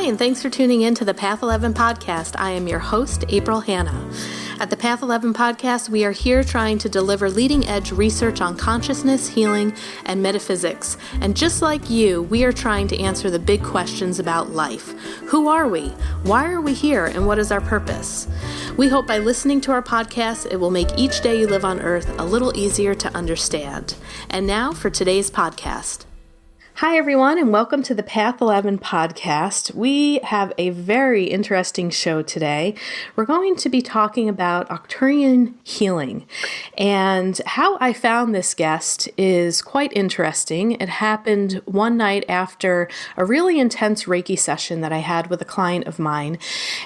and thanks for tuning in to the Path 11 podcast. I am your host, April Hanna. At the Path 11 podcast, we are here trying to deliver leading-edge research on consciousness, healing, and metaphysics. And just like you, we are trying to answer the big questions about life. Who are we? Why are we here? And what is our purpose? We hope by listening to our podcast, it will make each day you live on Earth a little easier to understand. And now for today's podcast. Hi, everyone, and welcome to the Path 11 podcast. We have a very interesting show today. We're going to be talking about Arcturian healing, and how I found this guest is quite interesting. It happened one night after a really intense Reiki session that I had with a client of mine,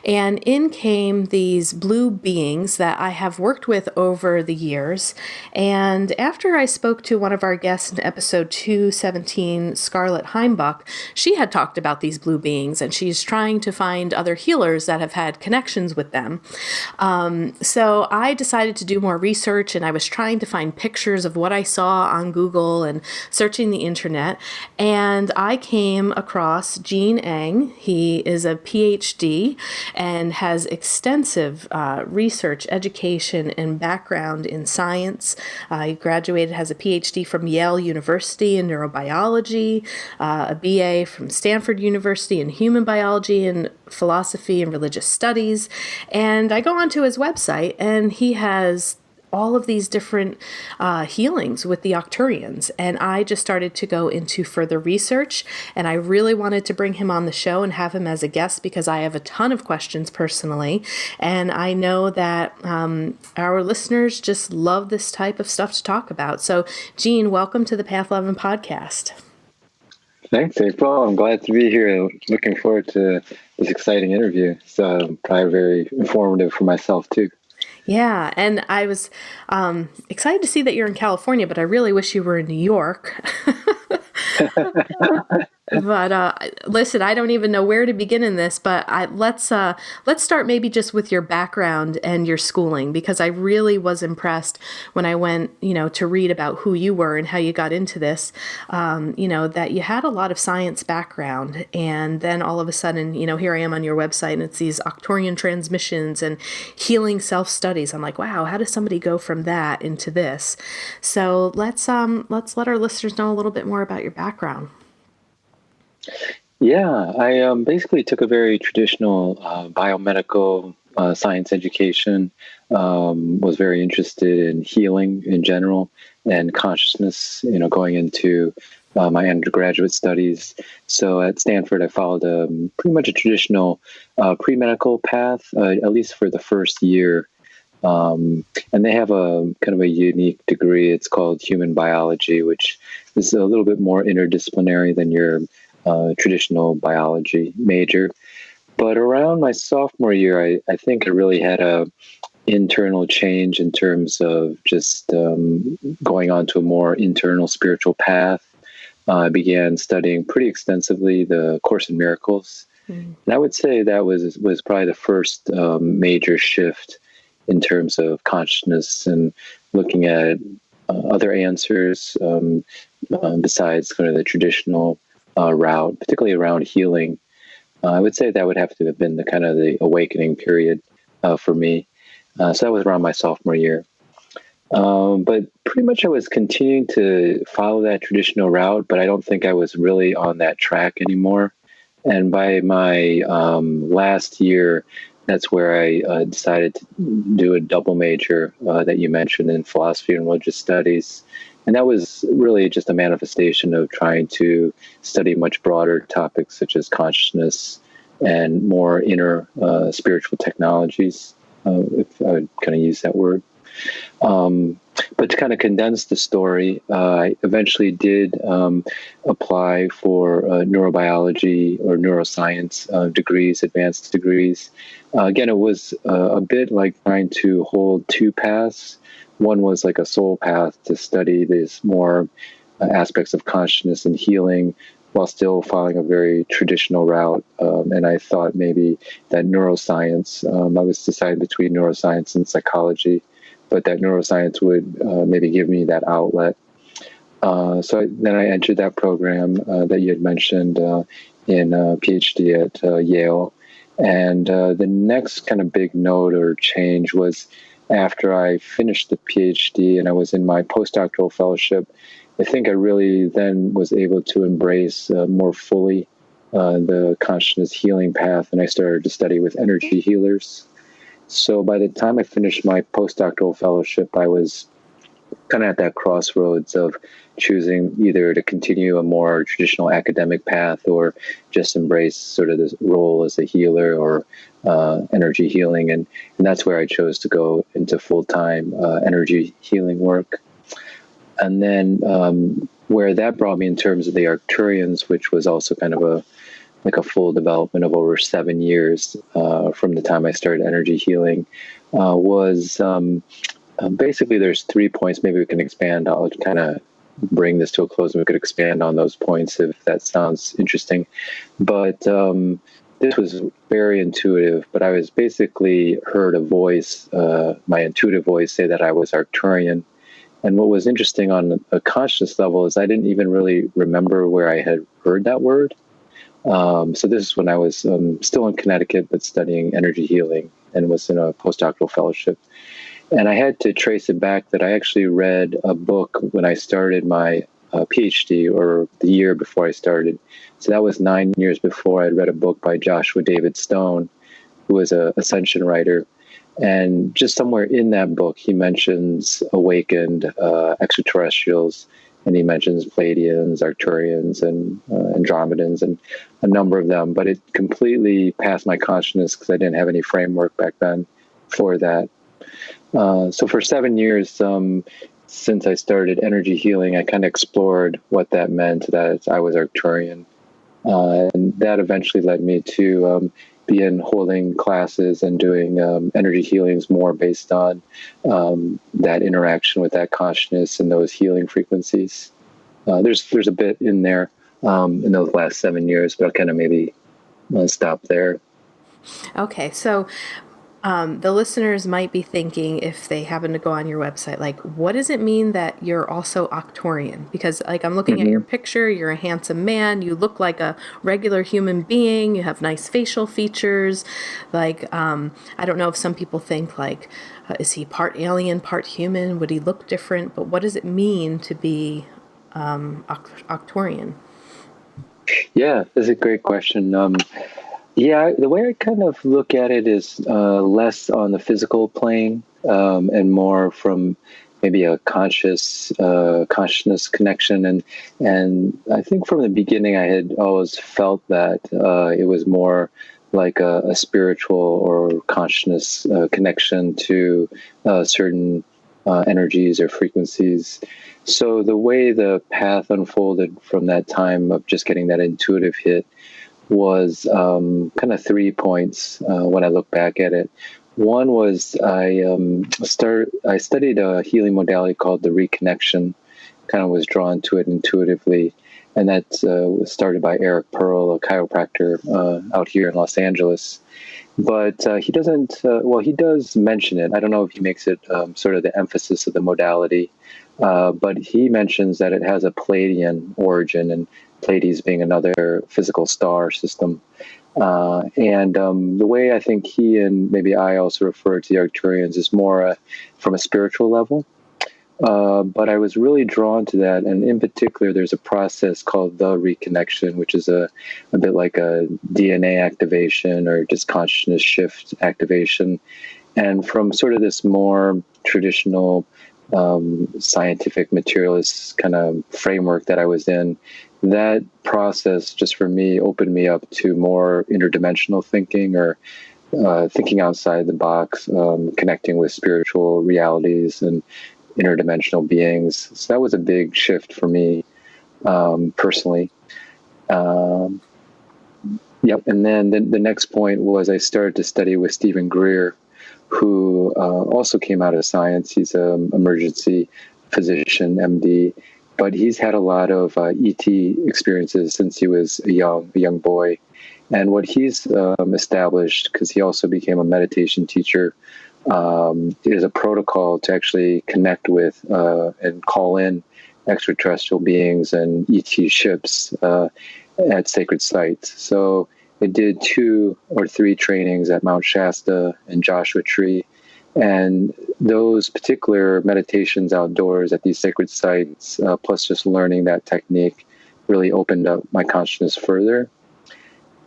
and in came these blue beings that I have worked with over the years. And after I spoke to one of our guests in episode 217, Scarlett Heimbuch, she had talked about these blue beings, and she's trying to find other healers that have had connections with them. So I decided to do more research, and I was trying to find pictures of what I saw on Google and searching the internet, and I came across Gene Eng. He is a PhD and has extensive research, education, and background in science. He graduated, has a PhD from Yale University in neurobiology, a BA from Stanford University in human biology and philosophy and religious studies. And I go onto his website, and he has all of these different healings with the Octurians. And I just started to go into further research, and I really wanted to bring him on the show and have him as a guest because I have a ton of questions personally. And I know that our listeners just love this type of stuff to talk about. So, Gene, welcome to the Path 11 podcast. Thanks, April. I'm glad to be here. Looking forward to this exciting interview. It's probably very informative for myself, too. Yeah, and I was excited to see that you're in California, but I really wish you were in New York. But listen, I don't even know where to begin in this, but let's start maybe just with your background and your schooling, because I really was impressed when I went, to read about who you were and how you got into this, that you had a lot of science background, and then all of a sudden, here I am on your website, and it's these Octurian transmissions and healing self-studies. I'm like, wow, how does somebody go from that into this? So let's let our listeners know a little bit more about your background. Yeah, I basically took a very traditional biomedical science education, was very interested in healing in general and consciousness, going into my undergraduate studies. So at Stanford, I followed pretty much a traditional pre-medical path, at least for the first year. And they have a kind of a unique degree. It's called human biology, which is a little bit more interdisciplinary than your traditional biology major. But around my sophomore year, I think I really had a internal change in terms of just going on to a more internal spiritual path. I began studying pretty extensively the Course in Miracles. Mm. And I would say that was probably the first major shift in terms of consciousness and looking at other answers besides kind of the traditional route, particularly around healing. I would say that would have to have been the kind of the awakening period for me. So that was around my sophomore year. But pretty much I was continuing to follow that traditional route, but I don't think I was really on that track anymore. And by my last year, that's where I decided to do a double major that you mentioned in philosophy and religious studies. And that was really just a manifestation of trying to study much broader topics such as consciousness and more inner spiritual technologies, if I would kind of use that word. But to kind of condense the story, I eventually did apply for neurobiology or neuroscience degrees, advanced degrees. Again, it was a bit like trying to hold two paths. One was like a soul path to study these more aspects of consciousness and healing while still following a very traditional route. And I thought maybe that neuroscience, I was deciding between neuroscience and psychology, but that neuroscience would maybe give me that outlet. Then I entered that program that you had mentioned in a PhD at Yale. And the next kind of big note or change was after I finished the PhD and I was in my postdoctoral fellowship. I think I really then was able to embrace more fully the consciousness healing path, and I started to study with energy healers. So by the time I finished my postdoctoral fellowship, I was kind of at that crossroads of choosing either to continue a more traditional academic path or just embrace sort of this role as a healer or energy healing. And that's where I chose to go into full-time energy healing work. And then where that brought me in terms of the Arcturians, which was also kind of a full development of over 7 years from the time I started energy healing, was basically there's 3 points. Maybe we can expand. I'll kind of bring this to a close and we could expand on those points if that sounds interesting. But this was very intuitive, but I was basically heard a voice, my intuitive voice, say that I was Arcturian. And what was interesting on a conscious level is I didn't even really remember where I had heard that word. So this is when I was still in Connecticut, but studying energy healing and was in a postdoctoral fellowship. And I had to trace it back that I actually read a book when I started my PhD, or the year before I started. So that was 9 years before. I'd read a book by Joshua David Stone, who was an ascension writer. And just somewhere in that book, he mentions awakened extraterrestrials, and he mentions Pleiadians, Arcturians, and Andromedans, and a number of them. But it completely passed my consciousness because I didn't have any framework back then for that. So for 7 years, since I started energy healing, I kind of explored what that meant, that I was Arcturian. And that eventually led me to begin holding classes and doing energy healings more based on that interaction with that consciousness and those healing frequencies. There's a bit in there in those last 7 years, but I'll kind of maybe stop there. Okay, so the listeners might be thinking, if they happen to go on your website, like, what does it mean that you're also Octurian? Because, like, I'm looking at your picture, you're a handsome man, you look like a regular human being, you have nice facial features. Like, I don't know if some people think, like, is he part alien, part human? Would he look different? But what does it mean to be Octurian? Yeah, that's a great question. Yeah, the way I kind of look at it is less on the physical plane and more from maybe a consciousness connection. And I think from the beginning, I had always felt that it was more like a spiritual or consciousness connection to certain energies or frequencies. So the way the path unfolded from that time of just getting that intuitive hit was kind of 3 points when I look back at it. One was I studied a healing modality called the reconnection, kind of was drawn to it intuitively, and that was started by Eric Pearl, a chiropractor out here in Los Angeles. But he doesn't, he does mention it. I don't know if he makes it sort of the emphasis of the modality, but he mentions that it has a Pleiadian origin, and Pleiades being another physical star system. And the way I think he and maybe I also refer to the Arcturians is more from a spiritual level. But I was really drawn to that. And in particular, there's a process called the reconnection, which is a bit like a DNA activation or just consciousness shift activation. And from sort of this more traditional scientific materialist kind of framework that I was in, that process just for me opened me up to more interdimensional thinking or thinking outside the box, connecting with spiritual realities and interdimensional beings. So that was a big shift for me personally. Yep. And then the next point was I started to study with Stephen Greer, who also came out of science. He's an emergency physician, MD, but he's had a lot of ET experiences since he was a young boy. And what he's established, because he also became a meditation teacher, is a protocol to actually connect with and call in extraterrestrial beings and ET ships. at sacred sites. So I did 2 or 3 trainings at Mount Shasta and Joshua Tree. And those particular meditations outdoors at these sacred sites, plus just learning that technique, really opened up my consciousness further.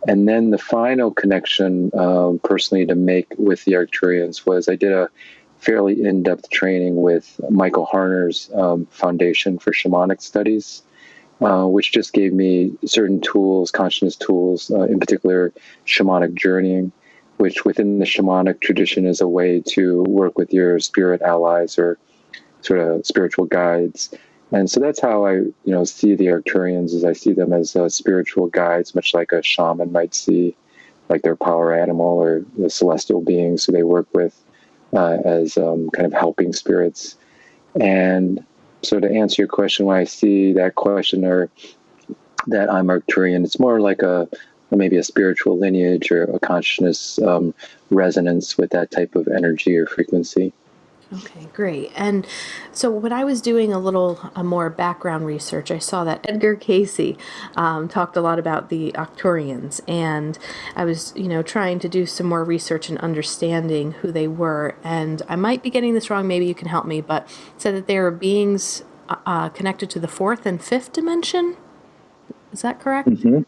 And then the final connection personally to make with the Arcturians was I did a fairly in-depth training with Michael Harner's Foundation for Shamanic Studies, which just gave me certain tools, consciousness tools, in particular shamanic journeying, which within the shamanic tradition is a way to work with your spirit allies or sort of spiritual guides. And so that's how I, see the Arcturians, as I see them as spiritual guides, much like a shaman might see, like their power animal or the celestial beings who they work with as kind of helping spirits. And so to answer your question, when I see that question or that I'm Arcturian, it's more like maybe a spiritual lineage or a consciousness resonance with that type of energy or frequency. Okay, great. And so when I was doing a little more background research, I saw that Edgar Cayce talked a lot about the Octurians, and I was, trying to do some more research and understanding who they were. And I might be getting this wrong, maybe you can help me, but it said that they are beings connected to the 4th and 5th dimension. Is that correct? Mm-hmm.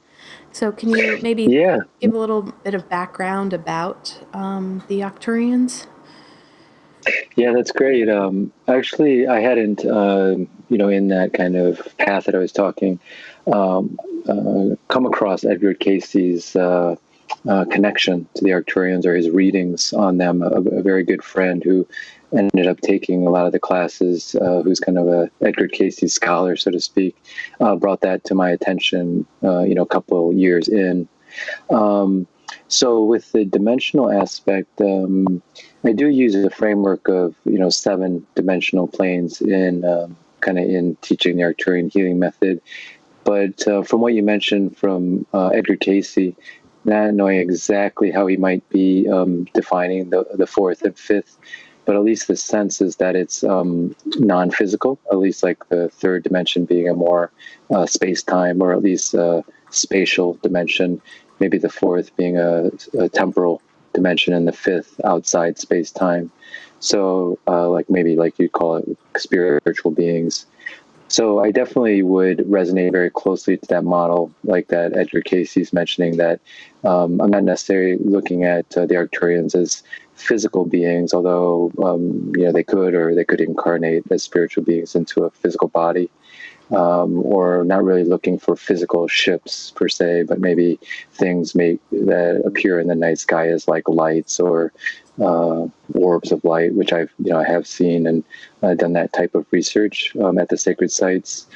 So can you maybe give a little bit of background about the Octurians? Yeah, that's great. Actually, I hadn't, in that kind of path that I was talking, come across Edgar Cayce's connection to the Arcturians or his readings on them. A very good friend who ended up taking a lot of the classes, who's kind of a Edgar Cayce scholar, so to speak, brought that to my attention, a couple years in. So with the dimensional aspect, I do use a framework of 7 dimensional planes in in teaching the Arcturian healing method. But from what you mentioned from Edgar Cayce, not knowing exactly how he might be defining the 4th and 5th, but at least the sense is that it's non-physical, at least like the 3rd dimension being a more space-time or at least spatial dimension. Maybe the 4th being a temporal dimension and the 5th outside space-time. So maybe you'd call it spiritual beings. So I definitely would resonate very closely to that model, like that Edgar Cayce's mentioning that I'm not necessarily looking at the Arcturians as physical beings, although they could incarnate as spiritual beings into a physical body. Or not really looking for physical ships per se, but maybe things that appear in the night sky as like lights or orbs of light, which I have seen and done that type of research at the sacred sites.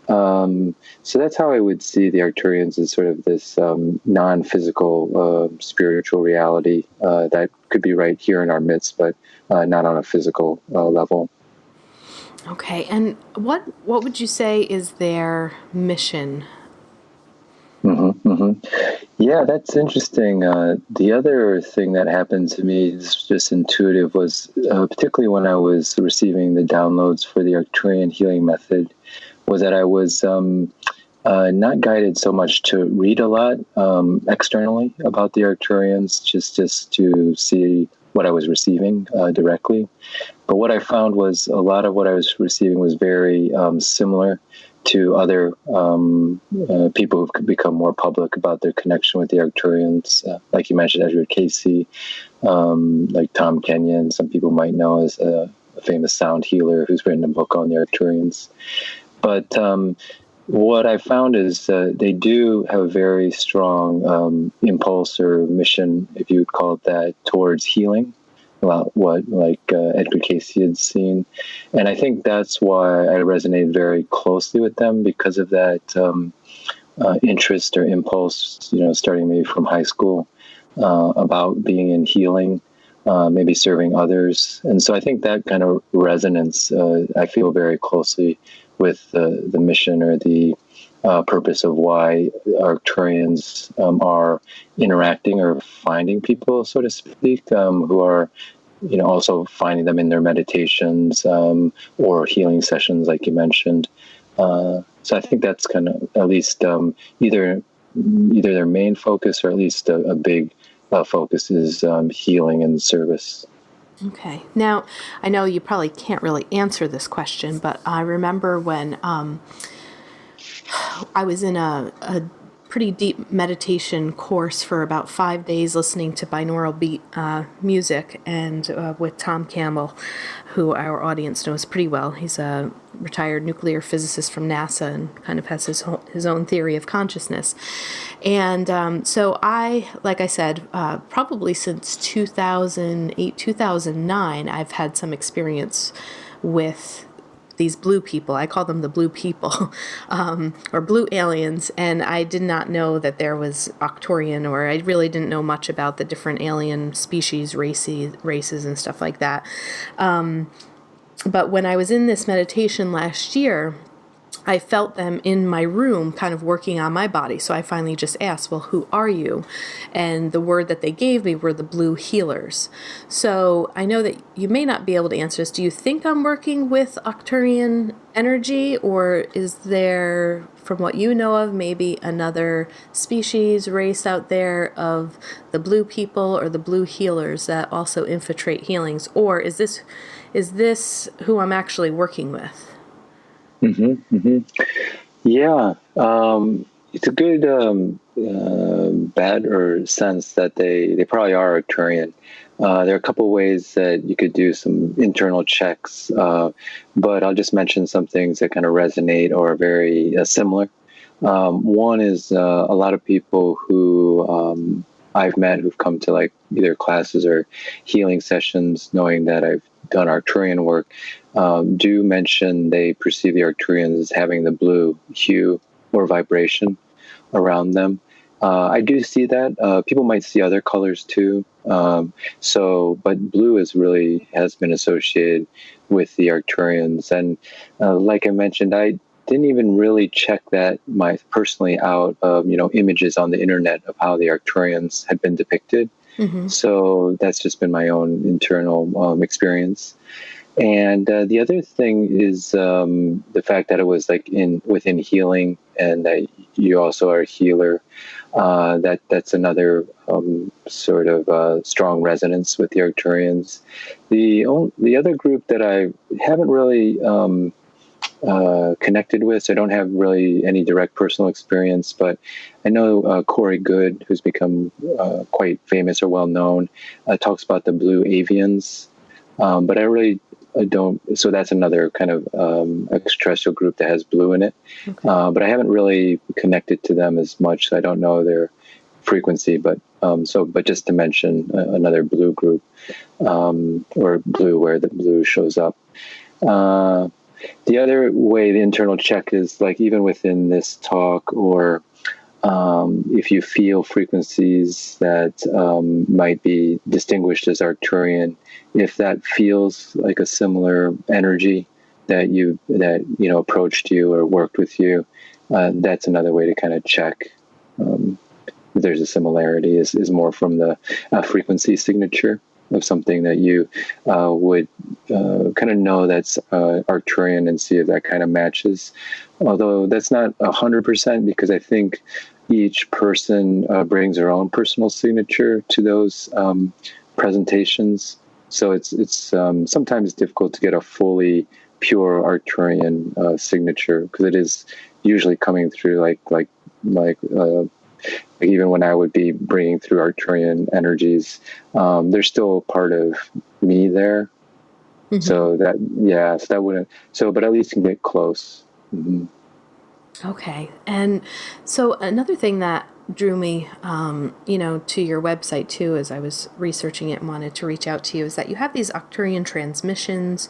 So that's how I would see the Arcturians as sort of this non-physical spiritual reality that could be right here in our midst, but not on a physical level. Okay, and what would you say is their mission? Yeah, that's interesting. The other thing that happened to me is just intuitive was particularly when I was receiving the downloads for the Arcturian healing method, was that I was not guided so much to read a lot externally about the Arcturians, just to see what I was receiving directly. But what I found was a lot of what I was receiving was very similar to other people who've become more public about their connection with the Arcturians. Like you mentioned, Edgar Cayce, like Tom Kenyon, some people might know as a famous sound healer who's written a book on the Arcturians. But what I found is they do have a very strong impulse or mission, if you would call it that, towards healing, about what Edgar Cayce had seen. And I think that's why I resonated very closely with them, because of that interest or impulse, starting maybe from high school, about being in healing, maybe serving others. And so I think that kind of resonance, I feel very closely with the mission or the purpose of why Arcturians are interacting or finding people, so to speak, who are, also finding them in their meditations or healing sessions, like you mentioned. So I think that's kind of at least either either their main focus or at least a big focus is healing and service. Okay. Now, I know you probably can't really answer this question, but I remember when I was in a pretty deep meditation course for about 5 days, listening to binaural beat music, and with Tom Campbell, who our audience knows pretty well. He's a retired nuclear physicist from NASA and kind of has his own theory of consciousness. And so I, like I said, probably since 2008, 2009, I've had some experience with these blue people. I call them the blue people, or blue aliens, and I did not know that there was Octurian, or I really didn't know much about the different alien species, races, and stuff like that. But when I was in this meditation last year, I felt them in my room kind of working on my body. So I finally just asked, well, who are you? And the word that they gave me were the blue healers. So I know that you may not be able to answer this. Do you think I'm working with Arcturian energy, or is there, from what you know of, maybe another species, race out there of the blue people or the blue healers that also infiltrate healings? Or is this who I'm actually working with? Mm-hmm, mm-hmm. Yeah, it's a good bad or sense that they probably are Arcturian. There are a couple of ways that you could do some internal checks, but I'll just mention some things that kind of resonate or are very similar. One is a lot of people who I've met who've come to like either classes or healing sessions, knowing that I've done Arcturian work, do mention they perceive the Arcturians as having the blue hue or vibration around them. I do see that. People might see other colors too. But blue has been associated with the Arcturians. And like I mentioned, I didn't even really check that personally out of, images on the internet of how the Arcturians had been depicted. Mm-hmm. So that's just been my own internal experience. And the other thing is the fact that it was like within healing, and that you also are a healer. That's another sort of strong resonance with the Arcturians. The other group that I haven't really connected with, so I don't have really any direct personal experience, but I know Corey Good, who's become quite famous or well known, talks about the blue avians, but I don't. So that's another kind of extraterrestrial group that has blue in it, okay. But I haven't really connected to them as much. So I don't know their frequency, but just to mention another blue group, or blue where the blue shows up. The other way, the internal check, is like even within this talk, or if you feel frequencies that might be distinguished as Arcturian, if that feels like a similar energy that approached you or worked with you, that's another way to kind of check if there's a similarity. Is more from the frequency signature of something that you would kind of know that's Arcturian, and see if that kind of matches. Although that's not 100%, because I think each person brings their own personal signature to those presentations. So it's sometimes difficult to get a fully pure Arcturian signature, because it is usually coming through like even when I would be bringing through Arcturian energies, there's still part of me there. Mm-hmm. So that wouldn't. So, but at least you can get close. Mm-hmm. Okay. And so another thing that drew me, to your website too, as I was researching it and wanted to reach out to you, is that you have these Octurian transmissions.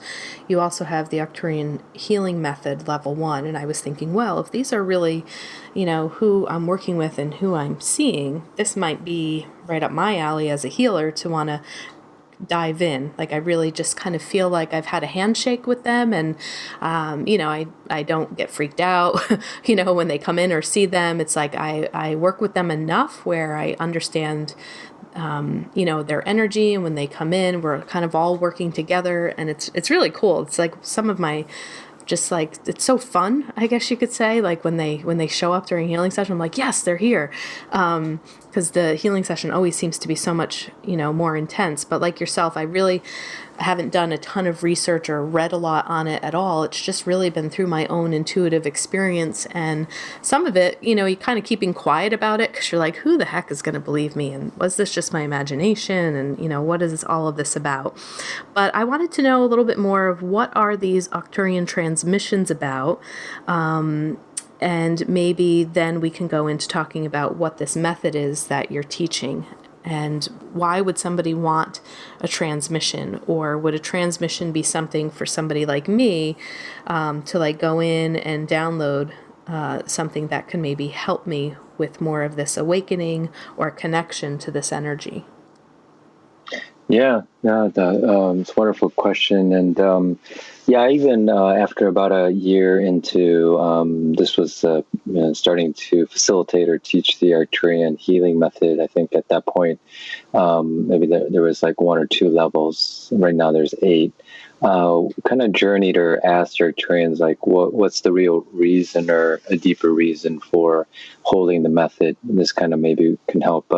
You also have the Octurian healing method level 1. And I was thinking, well, if these are really, who I'm working with and who I'm seeing, this might be right up my alley as a healer to want to dive in. Like, I really just kind of feel like I've had a handshake with them, and I don't get freaked out when they come in or see them. It's like I work with them enough where I understand their energy, and when they come in, we're kind of all working together, and it's really cool. It's like some of my just like, it's so fun, I guess you could say. Like when they show up during healing session, I'm like, yes, they're here. Because the healing session always seems to be so much, more intense. But like yourself, I really haven't done a ton of research or read a lot on it at all. It's just really been through my own intuitive experience. And some of it, you kind of keeping quiet about it because you're like, who the heck is going to believe me? And was this just my imagination? And, what is all of this about? But I wanted to know a little bit more of what are these Arcturian transmissions about? And maybe then we can go into talking about what this method is that you're teaching. And why would somebody want a transmission? Or would a transmission be something for somebody like me to like go in and download something that can maybe help me with more of this awakening or connection to this energy? Yeah, it's a wonderful question. And even after about a year into this was starting to facilitate or teach the Arcturian healing method, I think at that point, maybe there was like 1 or 2 levels. Right now there's 8. Kind of journeyed or asked Arcturians, like, what's the real reason or a deeper reason for holding the method? And this kind of maybe can help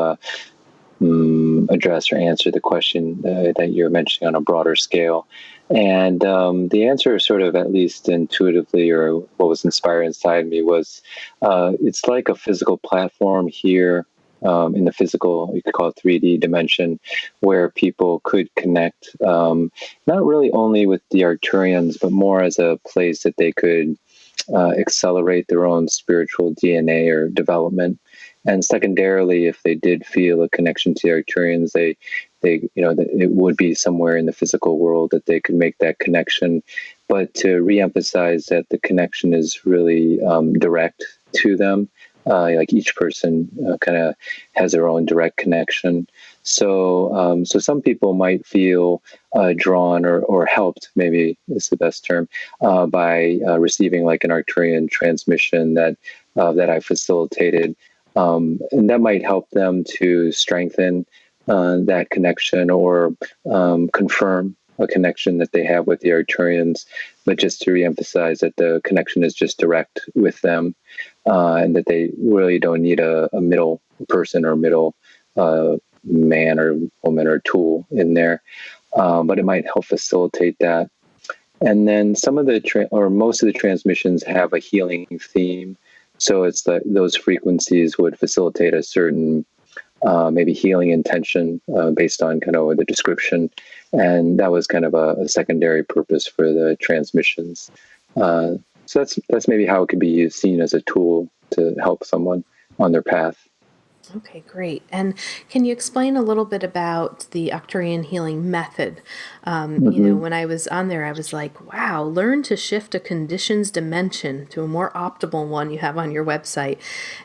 address or answer the question that you're mentioning on a broader scale. And the answer, sort of at least intuitively, or what was inspired inside me, was it's like a physical platform here in the physical, you could call it 3D dimension, where people could connect, not really only with the Arcturians, but more as a place that they could accelerate their own spiritual DNA or development. And secondarily, if they did feel a connection to the Arcturians, they it would be somewhere in the physical world that they could make that connection. But to reemphasize that the connection is really direct to them, like each person kind of has their own direct connection. So some people might feel drawn or helped, maybe is the best term, by receiving like an Arcturian transmission that I facilitated. And that might help them to strengthen that connection or confirm a connection that they have with the Arcturians, but just to reemphasize that the connection is just direct with them, and that they really don't need a middle person or middle man or woman or tool in there, but it might help facilitate that. And then some of the most of the transmissions have a healing theme. So it's that those frequencies would facilitate a certain maybe healing intention based on kind of the description. And that was kind of a secondary purpose for the transmissions. So that's maybe how it could be seen as a tool to help someone on their path. Okay, great. And can you explain a little bit about the Octarine healing method? When I was on there, I was like, wow, learn to shift a condition's dimension to a more optimal one you have on your website.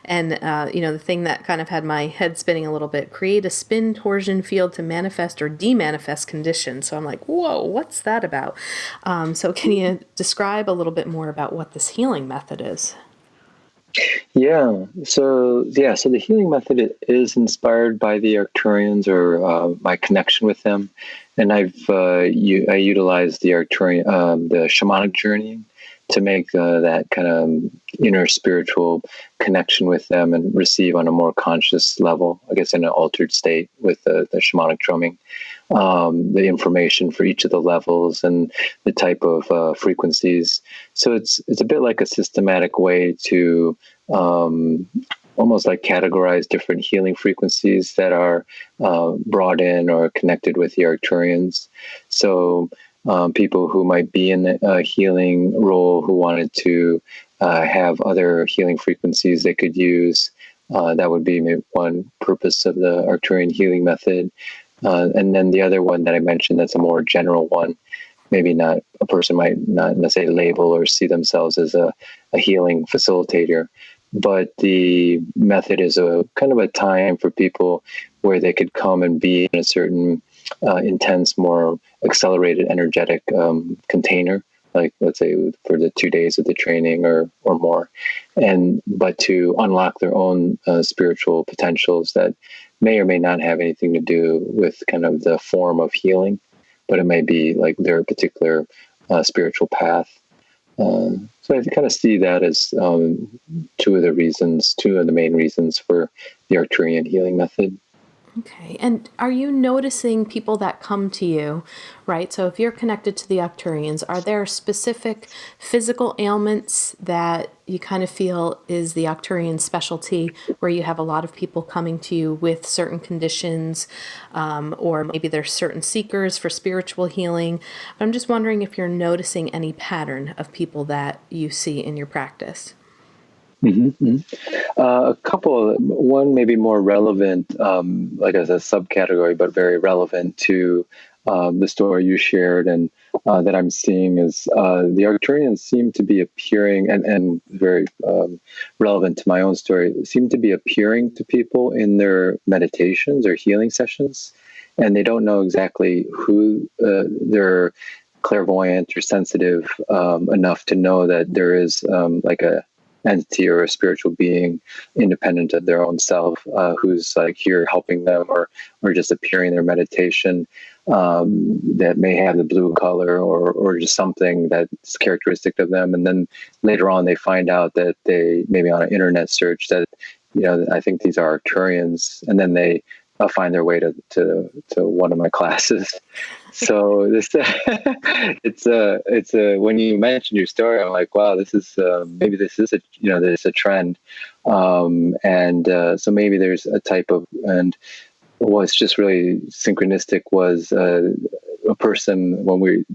And, the thing that kind of had my head spinning a little bit, create a spin torsion field to manifest or demanifest conditions. So I'm like, whoa, what's that about? So can you describe a little bit more about what this healing method is? So the healing method is inspired by the Arcturians or my connection with them, and I utilized the Arcturian, the shamanic journey to make that kind of inner spiritual connection with them and receive on a more conscious level, I guess in an altered state with the shamanic drumming, the information for each of the levels and the type of frequencies. So it's a bit like a systematic way to almost like categorize different healing frequencies that are brought in or connected with the Arcturians. So people who might be in a healing role who wanted to have other healing frequencies they could use, that would be maybe one purpose of the Arcturian healing method. And then the other one that I mentioned, that's a more general one. Maybe not a person might not necessarily label or see themselves as a healing facilitator, but the method is a kind of a time for people where they could come and be in a certain intense, more accelerated, energetic container, like let's say for the 2 days of the training or more, but to unlock their own spiritual potentials that may or may not have anything to do with kind of the form of healing, but it may be like their particular spiritual path. So I kind of see that as two of the main reasons for the Arcturian healing method. Okay. And are you noticing people that come to you, right? So if you're connected to the Octurians, are there specific physical ailments that you kind of feel is the Octurian specialty, where you have a lot of people coming to you with certain conditions, or maybe there's certain seekers for spiritual healing? I'm just wondering if you're noticing any pattern of people that you see in your practice. A couple, one maybe more relevant, like as a subcategory, but very relevant to the story you shared, and that I'm seeing is the Arcturians seem to be appearing, and very relevant to my own story, seem to be appearing to people in their meditations or healing sessions, and they don't know exactly who they're clairvoyant or sensitive enough to know that there is like a entity or a spiritual being independent of their own self who's like here helping them or just appearing in their meditation that may have the blue color or just something that's characteristic of them. And then later on they find out that they maybe on an internet search that, I think these are Arcturians, and then they find their way to one of my classes. So this it's a when you mentioned your story, I'm like, wow, this is maybe this is there's a trend, and so maybe there's a type of, and what's just really synchronistic was a person when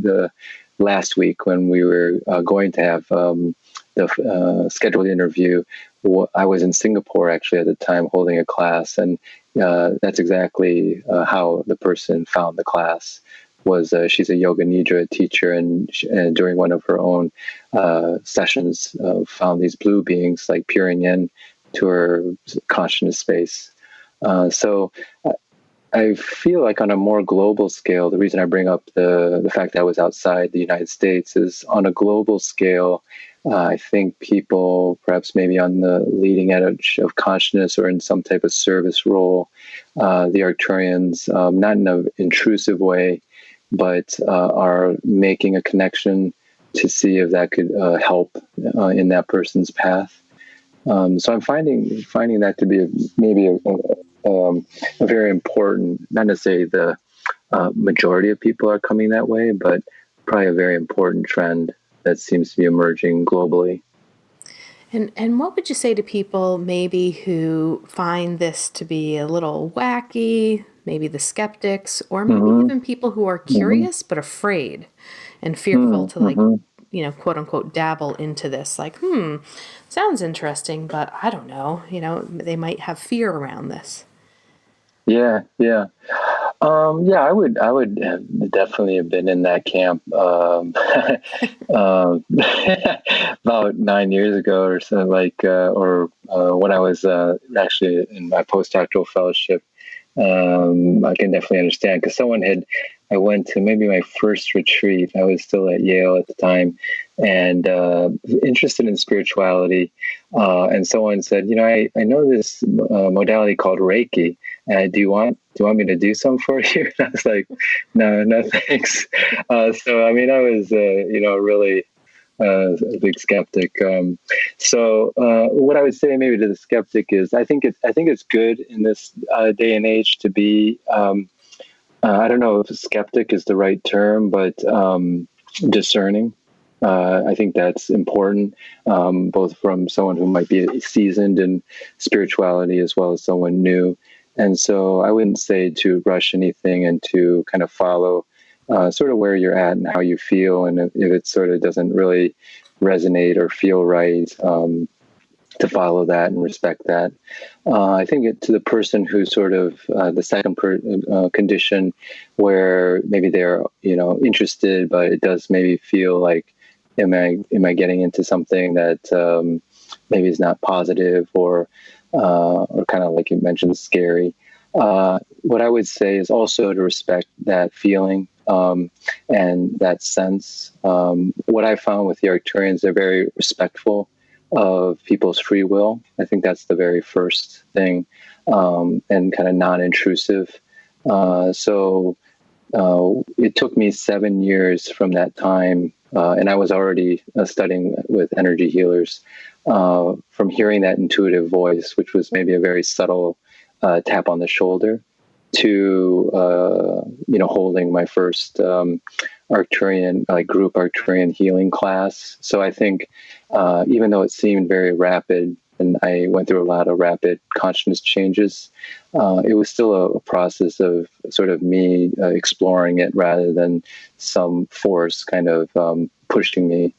last week when we were going to have the scheduled interview. I was in Singapore actually at the time holding a class, and that's exactly how the person found the class. Was she's a yoga nidra teacher, and during one of her own sessions found these blue beings like peering in to her consciousness space. So I feel like on a more global scale, the reason I bring up the fact that I was outside the United States is on a global scale. I think people, perhaps maybe on the leading edge of consciousness or in some type of service role, the Arcturians, not in an intrusive way, but are making a connection to see if that could help in that person's path. So I'm finding that to be maybe a very important, not necessarily the majority of people are coming that way, but probably a very important trend that seems to be emerging globally. And what would you say to people maybe who find this to be a little wacky, maybe the skeptics, or maybe even people who are curious but afraid and fearful to quote unquote dabble into this, like, sounds interesting, but I don't know, they might have fear around this. Yeah. I would definitely have been in that camp about 9 years ago or so, when I was actually in my postdoctoral fellowship. I can definitely understand, because I went to maybe my first retreat. I was still at Yale at the time, and interested in spirituality. And someone said, I know this modality called Reiki. Do you want me to do some for you? And I was like, no, thanks. So I mean, I was really a big skeptic. So what I would say maybe to the skeptic is, I think it's good in this day and age to be. I don't know if skeptic is the right term, but discerning. I think that's important, both from someone who might be seasoned in spirituality as well as someone new. And so I wouldn't say to rush anything and to kind of follow sort of where you're at and how you feel. And if it sort of doesn't really resonate or feel right, to follow that and respect that. I think to the person who's sort of the second condition, where maybe they're interested, but it does maybe feel like, am I getting into something that maybe is not positive or kind of like you mentioned, scary. What I would say is also to respect that feeling and that sense. What I found with the Arcturians, they're very respectful of people's free will. I think that's the very first thing, and kind of non-intrusive. So it took me 7 years from that time, and I was already studying with energy healers, from hearing that intuitive voice, which was maybe a very subtle tap on the shoulder, to holding my first Arcturian, group Arcturian healing class. So I think even though it seemed very rapid, and I went through a lot of rapid consciousness changes, it was still a process of sort of me exploring it rather than some force kind of pushing me,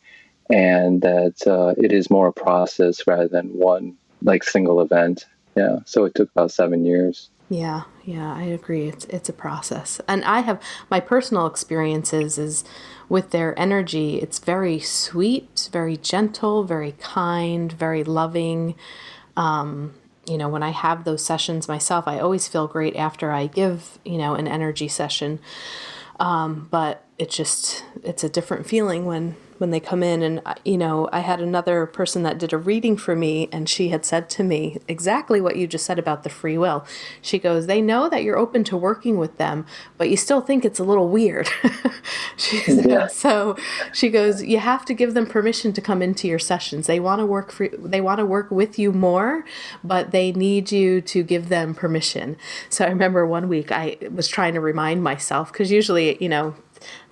and that it is more a process rather than one single event. Yeah, so it took about 7 years. Yeah, I agree. It's a process. And I have my personal experiences is with their energy. It's very sweet, very gentle, very kind, very loving. When I have those sessions myself, I always feel great after I give, an energy session. But it's a different feeling when they come in. And, I had another person that did a reading for me, and she had said to me exactly what you just said about the free will. She goes, they know that you're open to working with them, but you still think it's a little weird. She said, yeah. So she goes, you have to give them permission to come into your sessions. They want to work with you more, but they need you to give them permission. So I remember one week I was trying to remind myself, because usually,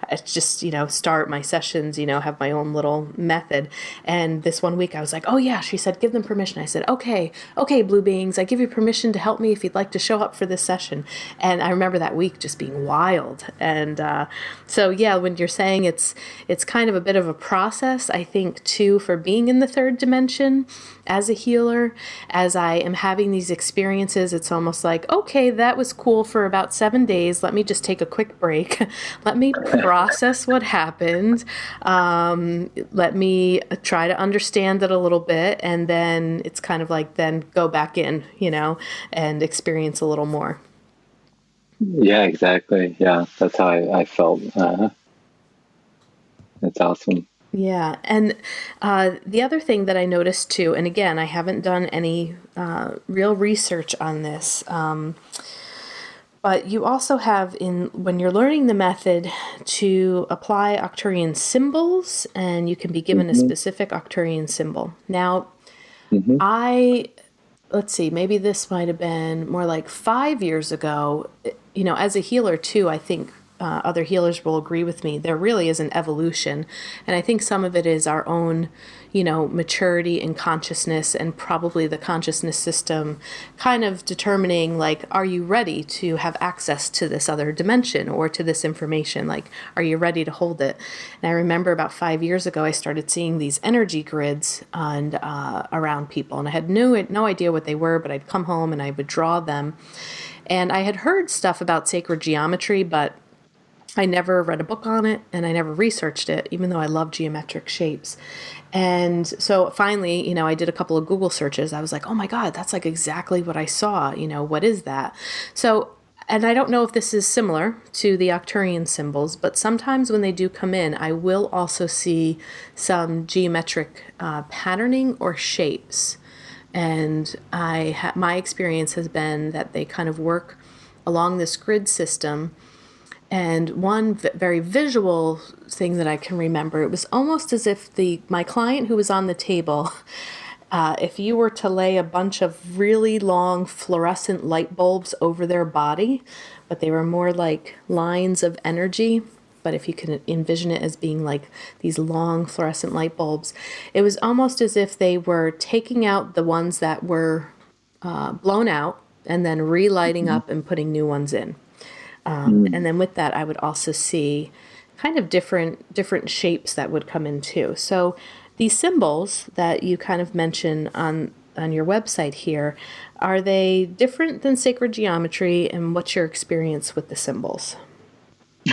I just, start my sessions, have my own little method. And this one week I was like, oh yeah, she said, give them permission. I said, okay, blue beings, I give you permission to help me if you'd like to show up for this session. And I remember that week just being wild. And so, yeah, when you're saying it's kind of a bit of a process, I think too, for being in the third dimension as a healer, as I am having these experiences, it's almost like, okay, that was cool for about 7 days. Let me just take a quick break. Let me process what happened. Let me try to understand it a little bit. And then it's kind of like, then go back in, and experience a little more. Yeah, exactly. Yeah, that's how I felt. That's awesome. Yeah. And the other thing that I noticed too, and again, I haven't done any real research on this, but you also have when you're learning the method to apply Arcturian symbols, and you can be given a specific Arcturian symbol. Now, let's see, maybe this might have been more like 5 years ago, as a healer too, I think other healers will agree with me, there really is an evolution. And I think some of it is our own, maturity and consciousness, and probably the consciousness system kind of determining, are you ready to have access to this other dimension or to this information? Are you ready to hold it? And I remember about 5 years ago, I started seeing these energy grids around people. And I had no idea what they were, but I'd come home and I would draw them. And I had heard stuff about sacred geometry, but I never read a book on it, and I never researched it, even though I love geometric shapes. And so finally, I did a couple of Google searches. I was like, oh my God, that's exactly what I saw. What is that? So, and I don't know if this is similar to the Octurian symbols, but sometimes when they do come in, I will also see some geometric patterning or shapes. And my experience has been that they kind of work along this grid system. And one very visual thing that I can remember, it was almost as if my client who was on the table, if you were to lay a bunch of really long fluorescent light bulbs over their body, but they were more like lines of energy, but if you can envision it as being like these long fluorescent light bulbs, it was almost as if they were taking out the ones that were blown out and then relighting up and putting new ones in. And then with that, I would also see kind of different shapes that would come in too. So these symbols that you kind of mention on your website here, are they different than sacred geometry, and what's your experience with the symbols?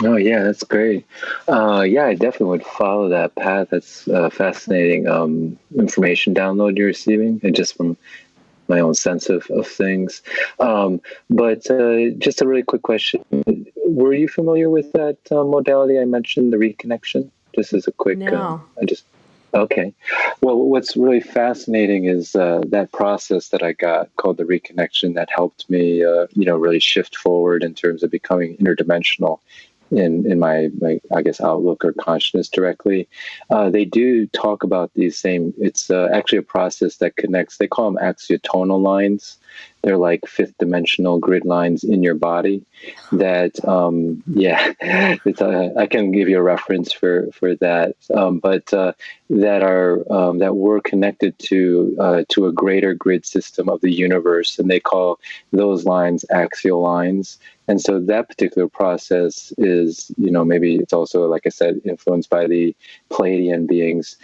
Oh, yeah, that's great. Yeah, I definitely would follow that path. That's fascinating information download you're receiving, and just from my own sense of things. But just a really quick question. Were you familiar with that modality I mentioned, the reconnection? Just as a quick... No. Okay. Well, what's really fascinating is that process that I got called the reconnection that helped me, really shift forward in terms of becoming interdimensional in my I guess outlook or consciousness directly. They do talk about these same. It's actually a process that connects. They call them axiotonal lines. They're like fifth dimensional grid lines in your body. That it's I can give you a reference for that. But that we're connected to a greater grid system of the universe, and they call those lines axial lines. And so that particular process is, maybe it's also, like I said, influenced by the Pleiadian beings,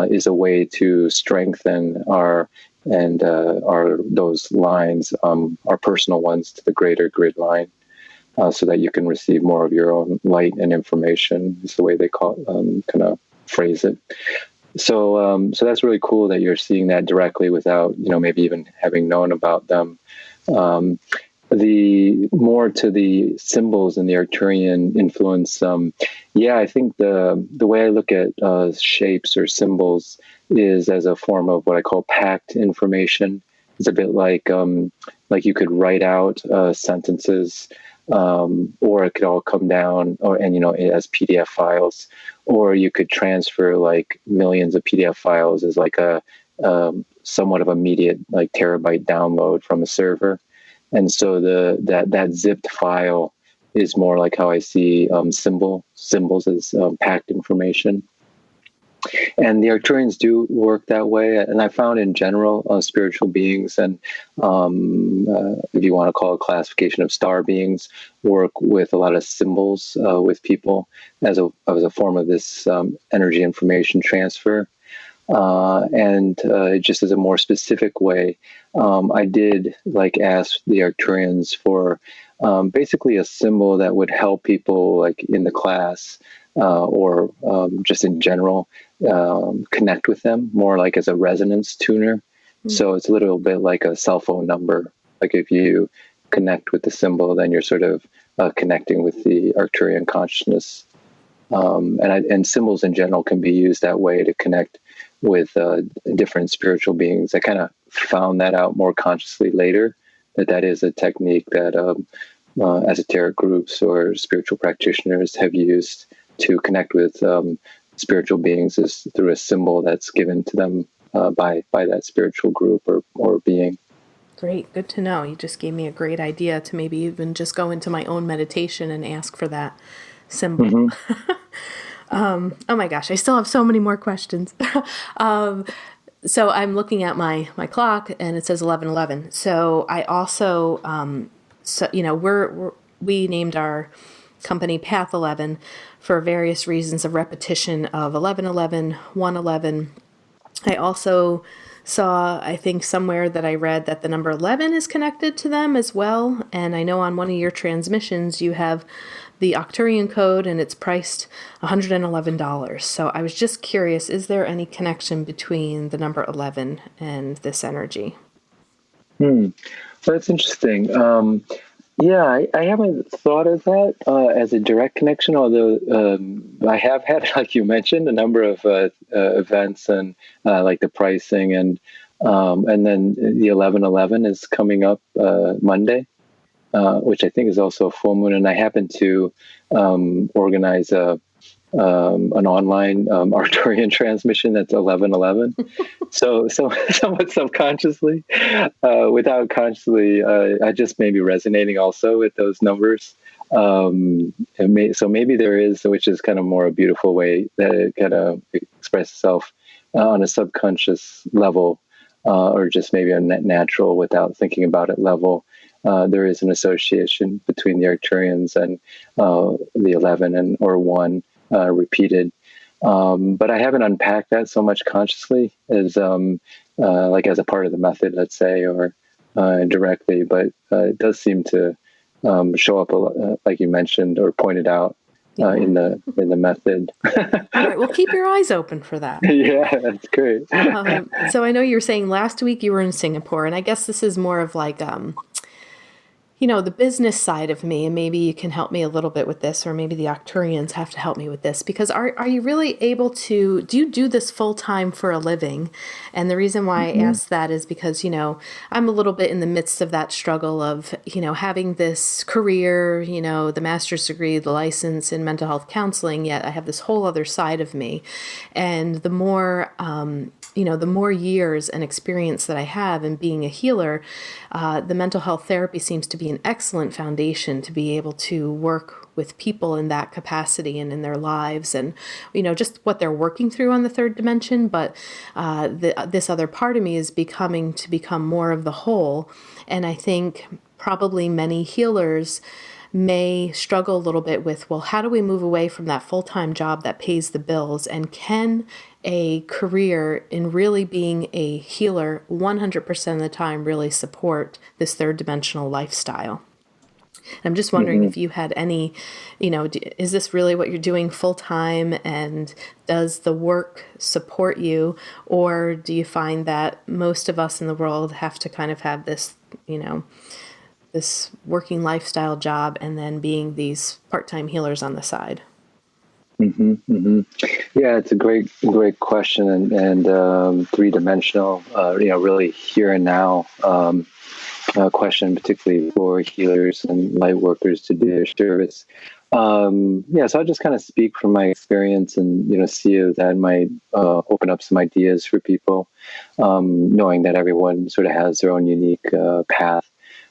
is a way to strengthen those lines, our personal ones, to the greater grid line, so that you can receive more of your own light and information, is the way they kind of phrase it. So that's really cool that you're seeing that directly without, maybe even having known about them. The more to the symbols and the Arcturian influence, I think the way I look at shapes or symbols is as a form of what I call packed information. It's a bit like you could write out sentences, or it could all come down, as PDF files, or you could transfer like millions of PDF files as like a somewhat of immediate like terabyte download from a server. And so that zipped file is more like how I see symbols as packed information. And the Arcturians do work that way. And I found in general, spiritual beings, and if you want to call it classification of star beings, work with a lot of symbols with people as a form of this energy information transfer. And just as a more specific way, I did ask the Arcturians for basically a symbol that would help people like in the class or just in general connect with them more like as a resonance tuner. Mm-hmm. So it's a little bit like a cell phone number. Like if you connect with the symbol, then you're sort of connecting with the Arcturian consciousness. And symbols in general can be used that way to connect with different spiritual beings. I kind of found that out more consciously later, that is a technique that esoteric groups or spiritual practitioners have used to connect with spiritual beings, is through a symbol that's given to them by that spiritual group or being. Great. Good to know. You just gave me a great idea to maybe even just go into my own meditation and ask for that symbol. Mm-hmm. Oh my gosh, I still have so many more questions. So I'm looking at my clock and it says 11:11. So I also, we named our company Path 11 for various reasons of repetition of 11:11, 1:11. I also saw, I think somewhere that I read that the number 11 is connected to them as well. And I know on one of your transmissions you have the Octurian code and it's priced $111. So I was just curious, is there any connection between the number 11 and this energy? Well, that's interesting. I haven't thought of that as a direct connection, although I have had, like you mentioned, a number of events and like the pricing and then the 11:11 is coming up Monday. Which I think is also a full moon, and I happen to organize an online Arcturian transmission that's 11:11. So somewhat subconsciously, without consciously, I just may be resonating also with those numbers. So maybe there is, which is kind of more a beautiful way that it kind of expresses itself on a subconscious level, or just maybe a natural without thinking about it level. There is an association between the Arcturians and the 11 or 1 repeated. But I haven't unpacked that so much consciously as like as a part of the method, let's say, or directly. But it does seem to show up, like you mentioned or pointed out, in the method. All right, well, keep your eyes open for that. Yeah, that's great. So I know you were saying last week you were in Singapore, and I guess this is more of like the business side of me, and maybe you can help me a little bit with this, or maybe the Arcturians have to help me with this, because are you really able to, do you do this full time for a living? And the reason why I ask that is because, I'm a little bit in the midst of that struggle of, having this career, the master's degree, the license in mental health counseling, yet I have this whole other side of me. And the more, the more years and experience that I have in being a healer, the mental health therapy seems to be an excellent foundation to be able to work with people in that capacity and in their lives, and just what they're working through on the third dimension. But this other part of me is become more of the whole. And I think probably many healers may struggle a little bit with, well, how do we move away from that full-time job that pays the bills, and can a career in really being a healer 100% of the time really support this third dimensional lifestyle? I'm just wondering if you had any, is this really what you're doing full time, and does the work support you? Or do you find that most of us in the world have to kind of have this, this working lifestyle job and then being these part-time healers on the side? Yeah, it's a great question, and three-dimensional, really here and now question, particularly for healers and light workers to do their service. So I'll just kind of speak from my experience, and see if that might open up some ideas for people, knowing that everyone sort of has their own unique path.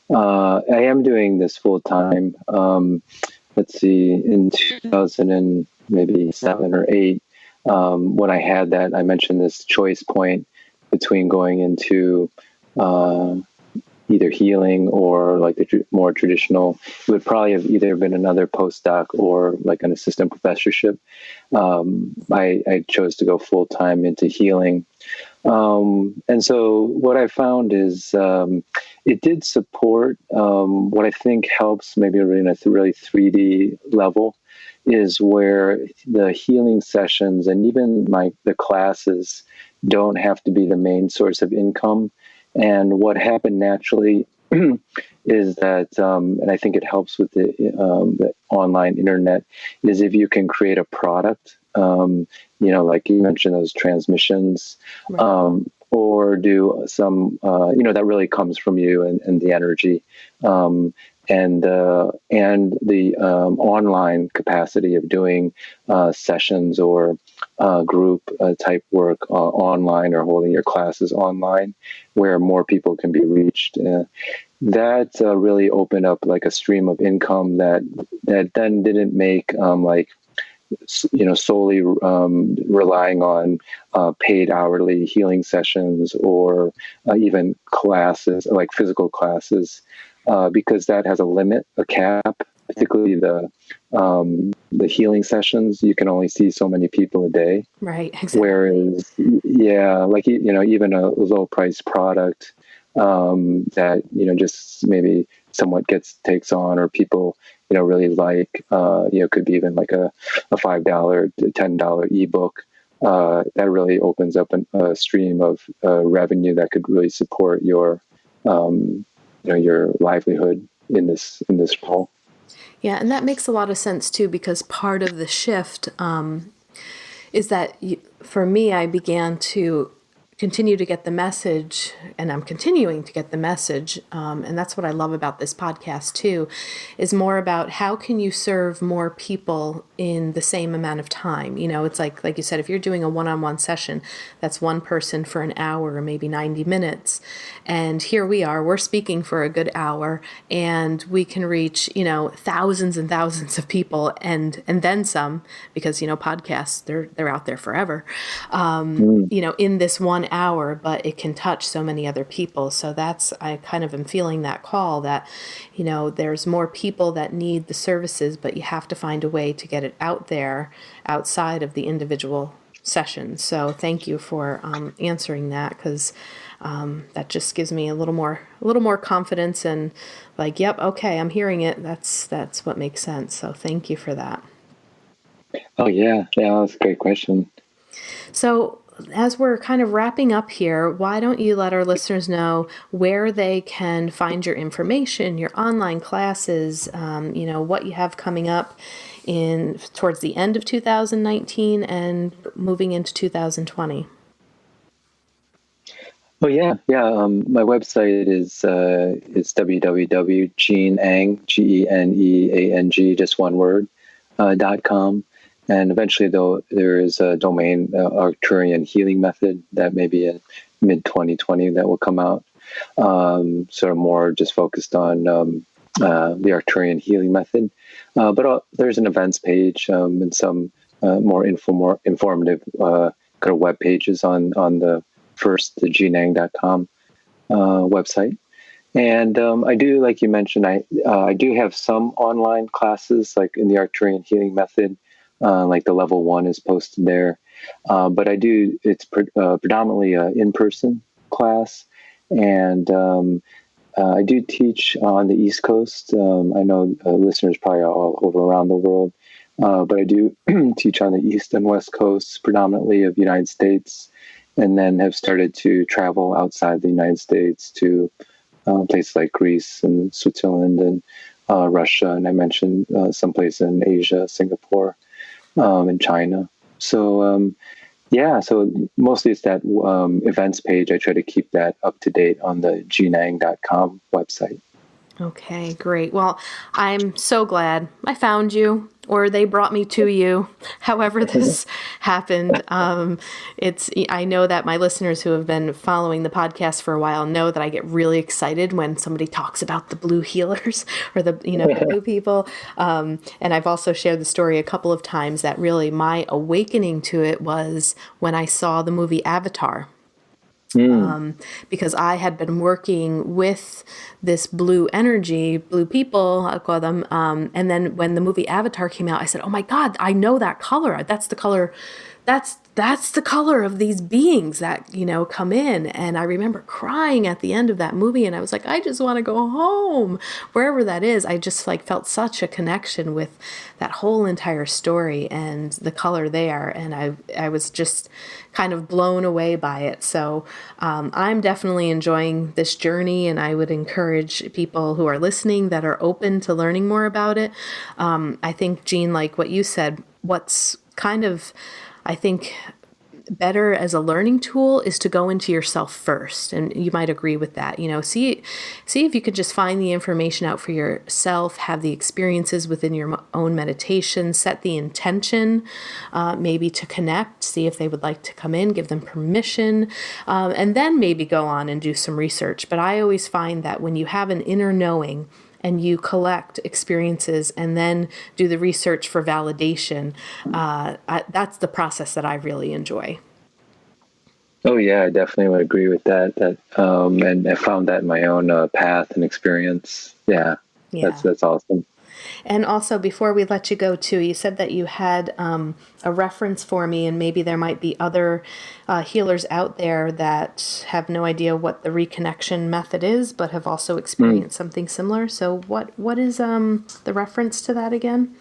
I am doing this full time. Let's see, in 2007 or 8, when I had that, I mentioned this choice point between going into either healing or like the more traditional. It would probably have either been another postdoc or like an assistant professorship. I chose to go full time into healing. And so what I found is it did support what I think helps maybe in a really 3D level is where the healing sessions and even the classes don't have to be the main source of income. And what happened naturally is that, and I think it helps with the online internet, is if you can create a product, like you mentioned, those transmissions, right. Or do some, that really comes from you and the energy, and the online capacity of doing sessions or group type work online, or holding your classes online where more people can be reached. That really opened up like a stream of income that then didn't make solely relying on paid hourly healing sessions or even classes, like physical classes, because that has a limit, a cap. Particularly the healing sessions, you can only see so many people a day. Right. Exactly. Whereas, even a low price product that just maybe somewhat takes on, or people really like, could be even like a $5 to $10 ebook. That really opens up a stream of revenue that could really support your your livelihood in this role. Yeah, and that makes a lot of sense too, because part of the shift is that for me, I began to continue to get the message, and I'm continuing to get the message, and that's what I love about this podcast too, is more about how can you serve more people in the same amount of time. It's like you said, if you're doing a one-on-one session, that's one person for an hour or maybe 90 minutes, and here we're speaking for a good hour, and we can reach thousands and thousands of people, and then some, because podcasts, they're out there forever, in this 1 hour, but it can touch so many other people. So I kind of am feeling that call that, there's more people that need the services, but you have to find a way to get it out there outside of the individual sessions. So thank you for answering that, because that just gives me a little more confidence, and like, yep, okay, I'm hearing it. That's what makes sense. So thank you for that. Oh yeah, that's a great question. So as we're kind of wrapping up here, why don't you let our listeners know where they can find your information, your online classes, what you have coming up towards the end of 2019 and moving into 2020? Oh yeah. My website is www.geneang, GENEANG, just one word, .com. And eventually, though, there is a domain, Arcturian healing method, that may be in mid 2020 that will come out. Sort of more just focused on the Arcturian healing method. But there's an events page and some more informative kind of web pages on the geneang.com website. And I do, like you mentioned, I do have some online classes, like in the Arcturian healing method. Like the level 1 is posted there. But it's predominantly an in-person class. And I do teach on the East Coast. I know listeners probably are all over around the world. But I do teach on the East and West Coasts, predominantly of the United States, and then have started to travel outside the United States to places like Greece and Switzerland and Russia. And I mentioned someplace in Asia, Singapore. In China. So, so mostly it's that events page. I try to keep that up to date on the geneang.com website. Okay, great. Well, I'm so glad I found you, or they brought me to you, however this happened. I know that my listeners who have been following the podcast for a while know that I get really excited when somebody talks about the blue healers or the blue people. And I've also shared the story a couple of times that really my awakening to it was when I saw the movie Avatar. Because I had been working with this blue energy, blue people, I'll call them. And then when the movie Avatar came out, I said, oh my God, I know that color. That's the color. That's the color of these beings that, come in. And I remember crying at the end of that movie. And I was like, I just want to go home, wherever that is. I just felt such a connection with that whole entire story and the color there. And I was just kind of blown away by it. So I'm definitely enjoying this journey. And I would encourage people who are listening that are open to learning more about it. I think, Jean, like what you said, what's kind of, I think, better as a learning tool is to go into yourself first. And you might agree with that. See if you could just find the information out for yourself, have the experiences within your own meditation, set the intention, maybe to connect, see if they would like to come in, give them permission, and then maybe go on and do some research. But I always find that when you have an inner knowing and you collect experiences and then do the research for validation, that's the process that I really enjoy. Oh yeah, I definitely would agree with that. And I found that in my own path and experience. Yeah. That's awesome. And also, before we let you go too, you said that you had a reference for me, and maybe there might be other healers out there that have no idea what the reconnection method is, but have also experienced something similar. So what is the reference to that again?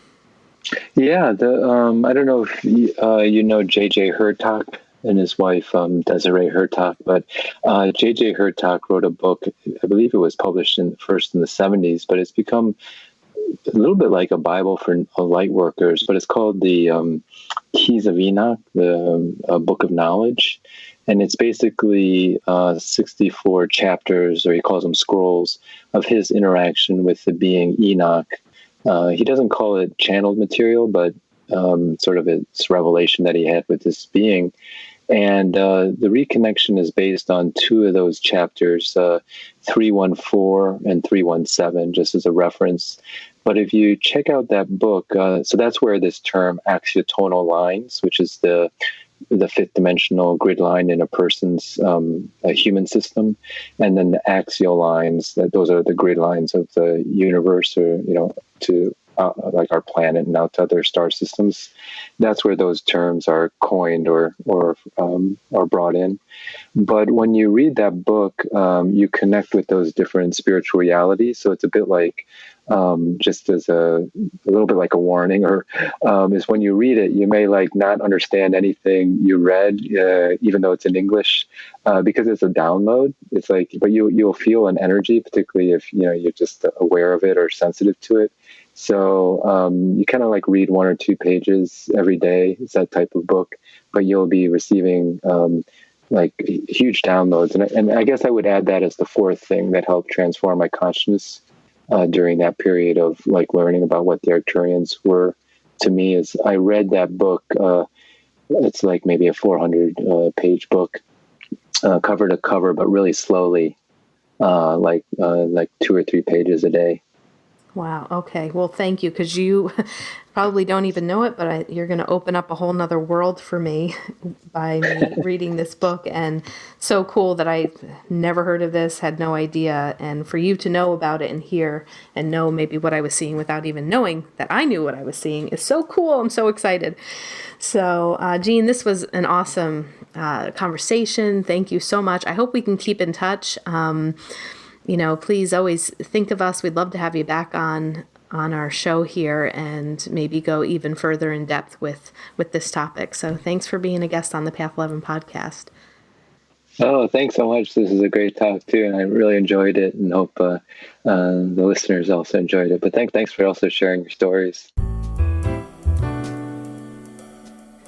Yeah, I don't know if you know J.J. Hurtak and his wife, Desiree Hurtak, but J.J. Hurtak wrote a book. I believe it was published first in the 70s, but it's become a little bit like a Bible for light workers, but it's called the Keys of Enoch, the Book of Knowledge. And it's basically 64 chapters, or he calls them scrolls, of his interaction with the being Enoch. He doesn't call it channeled material, but sort of it's revelation that he had with this being. And the reconnection is based on two of those chapters, 314 and 317, just as a reference. But if you check out that book, so that's where this term axiotonal lines, which is the fifth dimensional grid line in a person's a human system, and then the axial lines, those are the grid lines of the universe, or to like our planet and out to other star systems. That's where those terms are coined or brought in. But when you read that book, you connect with those different spiritual realities. So it's a bit like, just as a little bit like a warning, or is when you read it, you may like not understand anything you read, even though it's in English, because it's a download. It's like, but you'll feel an energy, particularly if you're just aware of it or sensitive to it. So you kind of like read 1 or 2 pages every day. It's that type of book, but you'll be receiving like huge downloads. And I guess I would add that as the fourth thing that helped transform my consciousness during that period of like learning about what the Arcturians were to me, is I read that book. It's like maybe a 400 page book, cover to cover, but really slowly, like 2 or 3 pages a day. Wow. Okay. Well, thank you, because you probably don't even know it, but you're going to open up a whole nother world for me by me reading this book. And so cool that I never heard of this, had no idea. And for you to know about it and hear and know maybe what I was seeing without even knowing that I knew what I was seeing is so cool. I'm so excited. So, Jean, this was an awesome conversation. Thank you so much. I hope we can keep in touch. Please always think of us. We'd love to have you back on our show here and maybe go even further in depth with this topic. So thanks for being a guest on the Path 11 podcast. Oh, thanks so much. This is a great talk too, and I really enjoyed it, and hope the listeners also enjoyed it. But thanks for also sharing your stories.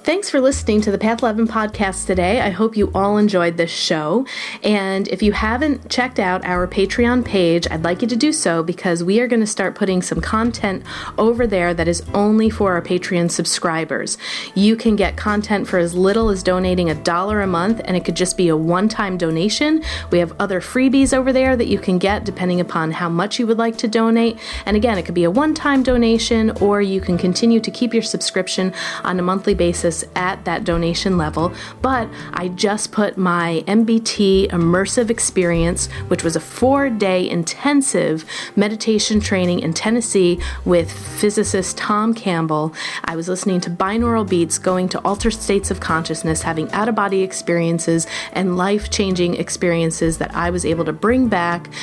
Thanks for listening to the Path 11 podcast today. I hope you all enjoyed this show. And if you haven't checked out our Patreon page, I'd like you to do so, because we are going to start putting some content over there that is only for our Patreon subscribers. You can get content for as little as donating $1 a month, and it could just be a one-time donation. We have other freebies over there that you can get depending upon how much you would like to donate. And again, it could be a one-time donation, or you can continue to keep your subscription on a monthly basis at that donation level. But I just put my MBT Immersive experience, which was a 4-day intensive meditation training in Tennessee with physicist Tom Campbell. I was listening to binaural beats, going to altered states of consciousness, having out-of-body experiences and life-changing experiences that I was able to bring back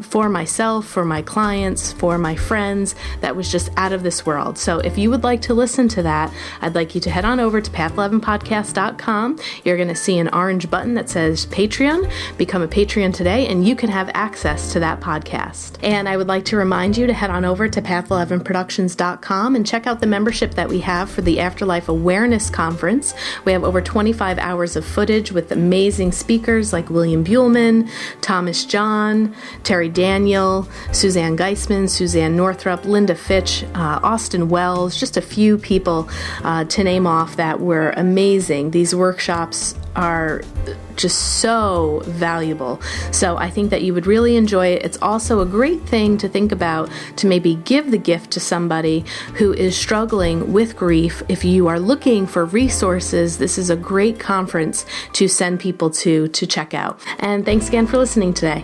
for myself, for my clients, for my friends. That was just out of this world. So if you would like to listen to that, I'd like you to head on over to path11podcast.com. You're going to see an orange button that says Patreon. Become a Patreon today, and you can have access to that podcast. And I would like to remind you to head on over to path11productions.com and check out the membership that we have for the Afterlife Awareness Conference. We have over 25 hours of footage with amazing speakers like William Buhlman, Thomas John, Terry Daniel, Suzanne Geisman, Suzanne Northrup, Linda Fitch, Austin Wells, just a few people to name off that were amazing. These workshops are just so valuable. So I think that you would really enjoy it. It's also a great thing to think about, to maybe give the gift to somebody who is struggling with grief. If you are looking for resources, this is a great conference to send people to check out. And thanks again for listening today.